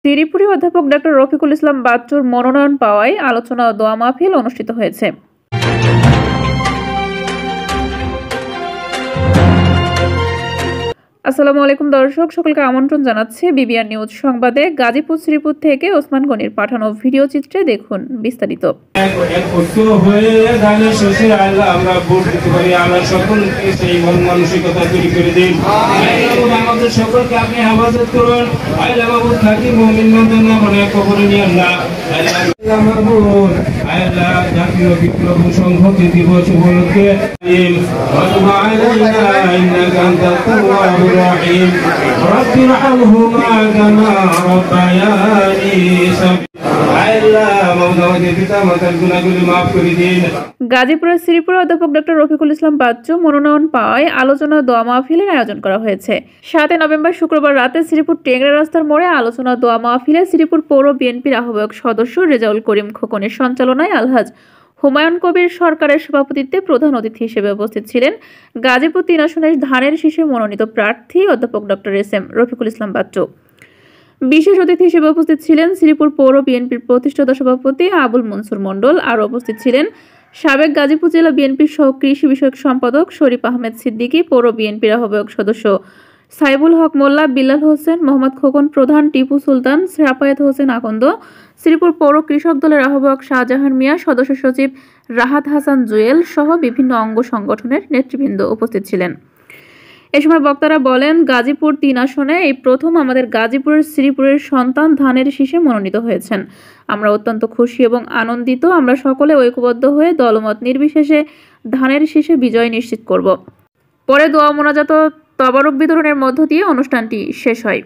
শ্রীপুরে অধ্যাপক ডক্টর রফিকুল ইসলাম বাচ্চুর মনোনয়ন পাওয়ায় আলোচনা ও দোয়া মাহফিল অনুষ্ঠিত হয়েছে। আসসালামু আলাইকুম দর্শক, সকলকে আমন্ত্রণ জানাচ্ছি বিবিআর নিউজ সংবাদে। গাজীপুর শ্রীপুর থেকে ওসমান গনির পাঠানো ভিডিও চিত্রে দেখুন বিস্তারিত। জাতীয় বিপ্লব সংহতি দিবস উপলক্ষে رب ارحمهما كما ربياني গাজীপুরের শ্রীপুরে অধ্যাপক ডক্টর রফিকুল ইসলাম বাচ্চু মনোনয়ন পাওয়ায় আলোচনা দোয়া মাহফিলের আয়োজন করা হয়েছে। 7 নভেম্বর শুক্রবার রাতে শ্রীপুর টেংরা রাস্তার মোড়ে আলোচনা দোয়া মাহফিলে শ্রীপুর পৌর বিএনপির আহ্বায়ক সদস্য রেজাউল করিম খোকনের সঞ্চালনায় আলহাজ হুমায়ুন কবির সরকারের সভাপতিত্বে প্রধান অতিথি হিসেবে উপস্থিত ছিলেন গাজীপুর 3 আসনের ধানের শীষে মনোনীত প্রার্থী অধ্যাপক ডক্টর এস.এম. রফিকুল ইসলাম বাচ্চু। বিশেষ অতিথি হিসেবে উপস্থিত ছিলেন শ্রীপুর পৌর বিএনপির প্রতিষ্ঠাতা সভাপতি আবুল মনসুর মণ্ডল। আরও উপস্থিত ছিলেন সাবেক গাজীপুর জেলা বিএনপির সহ কৃষি বিষয়ক সম্পাদক শরীফ আহমেদ সিদ্দিকী, পৌর বিএনপির আহ্বায়ক সদস্য সাইবুল হক মোল্লা, বিল্লাল হোসেন, মোহাম্মদ খোকন প্রধান, টিপু সুলতান, সাফায়েত হোসেন আকন্দ, শ্রীপুর পৌর কৃষক দলের আহ্বায়ক শাহজাহান মিয়া, সদস্য সচিব রাহাত হাসান জুয়েল সহ বিভিন্ন অঙ্গ সংগঠনের নেতৃবৃন্দ উপস্থিত ছিলেন। এ সময় বক্তারা বলেন, গাজীপুর 3 আসনে এই প্রথম আমাদের গাজীপুরের শ্রীপুরের সন্তান ধানের শীষে মনোনীত হয়েছেন। আমরা অত্যন্ত খুশি এবং আনন্দিত। আমরা সকলে ঐক্যবদ্ধ হয়ে দলমত নির্বিশেষে ধানের শীষে বিজয় নিশ্চিত করব। পরে দোয়া মোনাজাত তবারক বিতরণের মধ্য দিয়ে অনুষ্ঠানটি শেষ হয়।